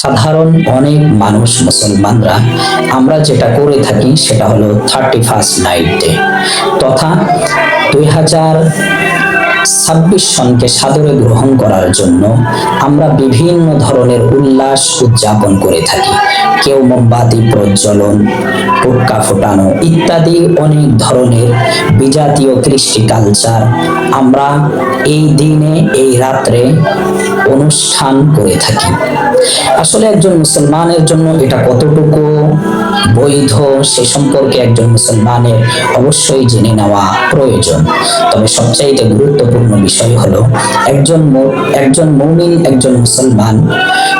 সাধারণ অনেক মানুষ মুসলমানরা আমরা যেটা করে থাকি সেটা হলো 31st নাইট ডে তথা 2026 সনকে সাদরে গ্রহণ করার জন্য আমরা বিভিন্ন ধরনের উল্লাস উদযাপন করে থাকি। কেউ মোমবাতি প্রজ্বলন, হুক্কা ফোটানো ইত্যাদি অনেক ধরনের বিজাতীয় কৃষ্টি কালচার আমরা এই দিনে এই রাত্রে অনুষ্ঠান করে থাকি। আসলে একজন মুসলমানের জন্য এটা কতটুকু বৈধ সে সম্পর্কে একজন মুসলমানের অবশ্যই জেনে নেওয়া প্রয়োজন। তবে সবচাইতে গুরুত্বপূর্ণ বিষয় হলো একজন মুমিন, একজন মুসলমান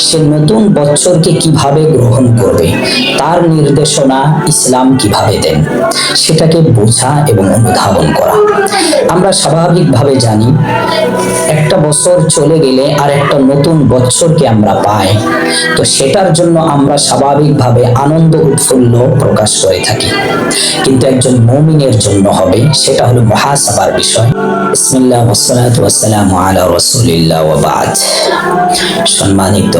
সে নতুন বছরকে কিভাবে গ্রহণ করবে, তার নির্দেশনা ইসলাম কিভাবে দেন সেটাকে বোঝা এবং অনুধাবন করা। আমরা স্বাভাবিকভাবে জানি একটা বছর চলে গেলে আর একটা নতুন বছরকে আমরা পাই, তো সেটার জন্য আমরা স্বাভাবিকভাবে আনন্দ উৎফুল্ল প্রকাশ করে থাকি। কিন্তু একজন মুমিনের জন্য হবে সেটা হলো মুহাসাবার বিষয়। বিসমিল্লাহ ওয়াসসালাতু ওয়াসসালামু আলা রাসূলিল্লাহ ওয়া বা'দ। সম্মানিত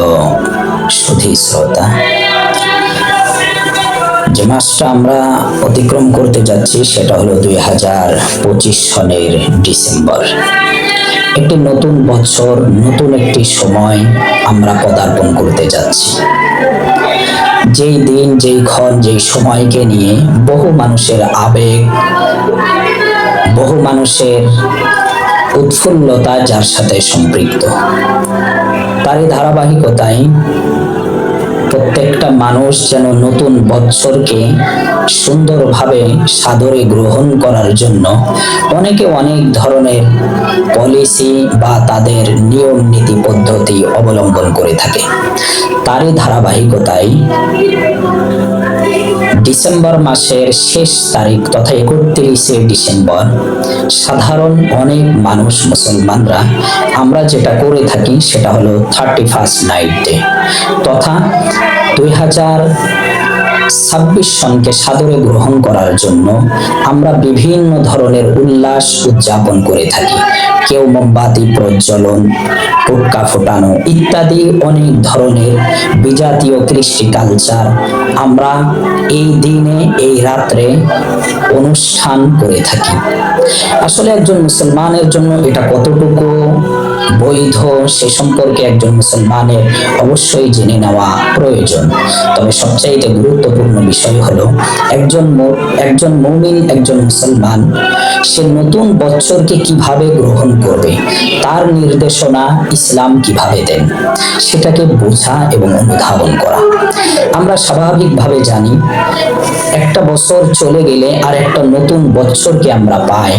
সুধী শ্রোতা, যে মাসটা আমরা অতিক্রম করতে যাচ্ছি সেটা হলো 2025 সনের ডিসেম্বর। একটি নতুন বছর, নতুন একটি সময় আমরা পদার্পণ করতে যাচ্ছি। যেই দিন, যেই ক্ষণ, যেই সময়কে নিয়ে বহু মানুষের আবেগ, বহু মানুষের উৎফুল্লতা যার সাথে সম্পৃক্ত, তারই ধারাবাহিকতায় প্রত্যেকটা মানুষ যেন নতুন বৎসরকে সুন্দরভাবে সাদরে গ্রহণ করার জন্য অনেকে অনেক ধরনের পলিসি বা তাদের নিয়ম নীতি পদ্ধতি অবলম্বন করে থাকে। তারই ধারাবাহিকতায় ডিসেম্বর মাসের শেষ তারিখ তথা 31শে ডিসেম্বর সাধারণ অনেক মানুষ মুসলমানরা আমরা যেটা করে থাকি সেটা হলো 31st নাইট ডে তথা 2026 সনকে সাদরে গ্রহণ করার জন্য আমরা বিভিন্ন ধরনের উল্লাস উদযাপন করে থাকি। কেউ মোমবাতি প্রজ্বলন, হুক্কা ফোটানো ইত্যাদি অনেক ধরনের বিজাতীয় কৃষ্টি কালচার আমরা এই দিনে এই রাত্রে অনুষ্ঠান করে থাকি। আসলে একজন মুসলমানের জন্য এটা কতটুকু বৈধ সে সম্পর্কে একজন মুসলমানের অবশ্যই জেনে নেওয়া প্রয়োজন। তবে সবচাইতে গুরুত্বপূর্ণ বিষয় হলো একজন মুমিন, একজন মুসলমান সে নতুন বছরকে কিভাবে গ্রহণ করবে, তার নির্দেশনা ইসলাম কিভাবে দেন সেটাকে বোঝা এবং অনুধাবন করা। আমরা স্বাভাবিকভাবে জানি একটা বছর চলে গেলে আর একটা নতুন বছরকে আমরা পাই,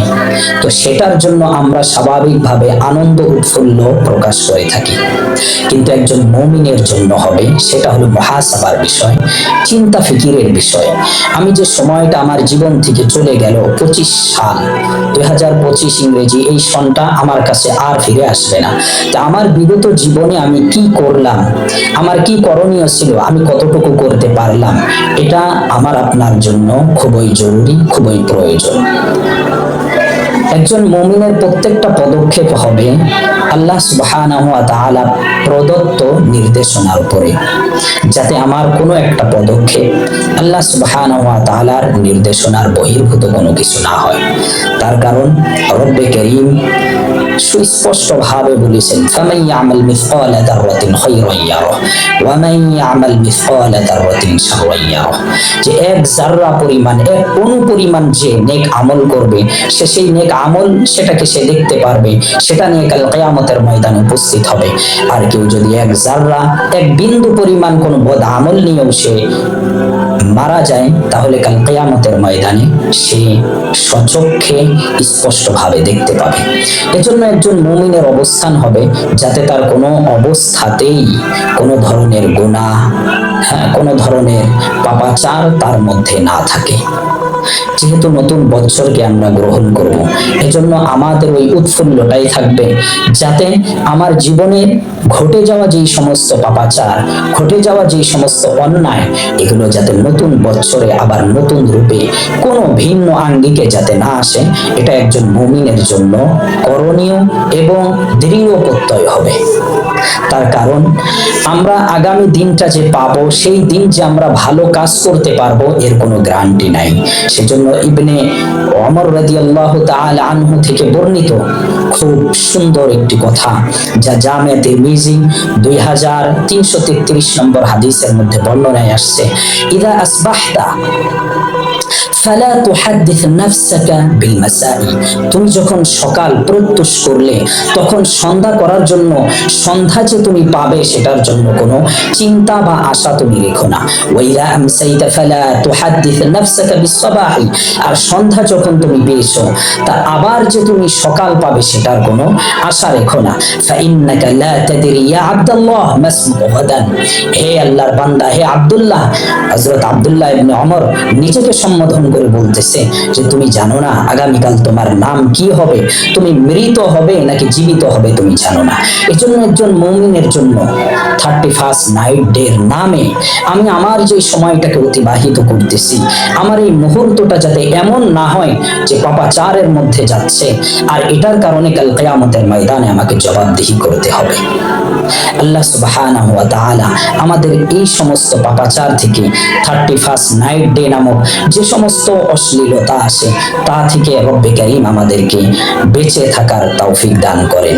তো সেটার জন্য আমরা স্বাভাবিকভাবে আনন্দ উৎফুল্ল প্রকাশ করে থাকি। কিন্তু একজন মুমিনের জন্য হবে সেটা হলো মুহাসাবার বিষয়, চিন্তা ফিকিরের বিষয়। আমি যে সময়টা আমার জীবন থেকে চলে গেল 25 সাল 2025 ইংরেজি, এই সনটা আমার কাছে আর ফিরে আসবে না। তা আমার বিগত জীবনে আমি কি করলাম, আমার কি করণীয় ছিল, আমি কতটুকু করতে পারলাম, এটা আমার আপনার জন্য খুবই জরুরি, খুবই প্রয়োজন। একজন মুমিনের প্রত্যেকটা পদক্ষেপ হবে আল্লাহ সুবহানাহু ওয়া তাআলা প্রদত্ত নির্দেশনার উপরে, যাতে আমার কোনো একটা পদক্ষেপ আল্লাহ সুবহানাহু ওয়া তাআলার নির্দেশনার বহির্ভূত কোনো কিছু না হয়। তার কারণ রব্বে কারীম সুস্পষ্ট ভাবে বলেছেন, ফামান ইয়ামাল মিসকালা যাররাতিন খায়রান ইয়ারাহ ওয়া মান ইয়ামাল মিসকালা যাররাতিন শাররান ইয়ারাহ, যে এক যাররা পরিমাণ, এক অণু পরিমাণ যে নেক আমল করবে সে সেই নেক আমল সেটাকে সে দেখতে পারবে, সেটা নিয়ে কাল কিয়ামতের ময়দানে উপস্থিত হবে। আর কেউ যদি এক যাররা, এক বিন্দু পরিমাণ কোনো বদ আমল নিয়েও সে মারা যায়, তাহলে কাল কিয়ামতের ময়দানে সে সচক্ষে স্পষ্টভাবে দেখতে পাবে। এজন্য একজন মুমিনের অবস্থান হবে যাতে তার কোনো অবস্থাতেই কোনো ধরনের গুনাহ, কোনো ধরনের পাপাচার তার মধ্যে না থাকে। যেহেতু নতুন বছরকে আমরা গ্রহণ করব, এজন্য আমাদের ওই উৎফুল্লটাই থাকবে যাতে আমার জীবনে ঘটে যাওয়া যেই সমস্ত পাপাচার, ঘটে যাওয়া যেই সমস্ত অন্যায়, এগুলো যাতে নতুন বছরে আবার নতুন রূপে কোনো ভিন্ন আঙ্গিকে যাতে না আসে, এটা একজন মুমিনের জন্য করণীয় এবং দৃঢ় প্রত্যয় হবে। তার কারণ আমরা আগামী দিনটা যে পাবো, সেই দিন যে আমরা ভালো কাজ করতে পারবো এর কোনো গ্যারান্টি নাই। সেজন্য ইবনে ওমর রাদিয়াল্লাহু তাআলা আনহু থেকে বর্ণিত খুব সুন্দর একটি কথা, যা জামে তিরমিজি 2333 নম্বর হাদিসের মধ্যে বর্ণনায় আসছে, ইদা আসবাহতা ফালা তুহাদ্দিস নাফসাকা বিল মাসাই। তুমি যখন সকাল প্রত্যুষ করলে, তখন সন্ধ্যা করার জন্য, সন্ধ্যা যে তুমি পাবে সেটার জন্য কোনো চিন্তা বা আশা তুমি রেখো না। ওয়াইলা আমসাইতা ফালা তুহাদ্দিস নাফসাকা বিস সাবাহি। আর সন্ধ্যা যখন তুমি পেয়েছো, তা আবার যে তুমি সকাল পাবে সেটার কোনো আশা রেখো না। ফা ইন্নাকা লা তাদরি ইয়া আব্দুল্লাহ মাসমুকু গাদান। হে আল্লাহর বান্দা, হে আব্দুল্লাহ, হযরত আব্দুল্লাহ ইবনে ওমর নিজেকে সম্বোধন করে বলতেছে যে তুমি জানো না আগামীকাল তোমার নাম কি হবে, তুমি মৃত হবে নাকি জীবিত হবে তুমি জানো না। এজন্য একজন মুমিনের জন্য 31st নাইট ডে এর নামে আমি আমার যে সময়টাকে অতিবাহিত করতেছি, আমার এই মুহূর্তটা যাতে এমন না হয় যে পাপাচারের মধ্যে যাচ্ছে, আর এটার কারণে কাল কিয়ামতের ময়দানে আমাকে জবাবদিহি করতে হবে। আল্লাহ সুবহানাহু ওয়া তাআলা আমাদের এই সমস্ত পাপাচার থেকে 31st নাইট ডে নামক যে সমস্ত অশ্লীলতা আসে তা থেকে রব্বে কারীম আমাদেরকে বেঁচে থাকার তৌফিক দান করেন।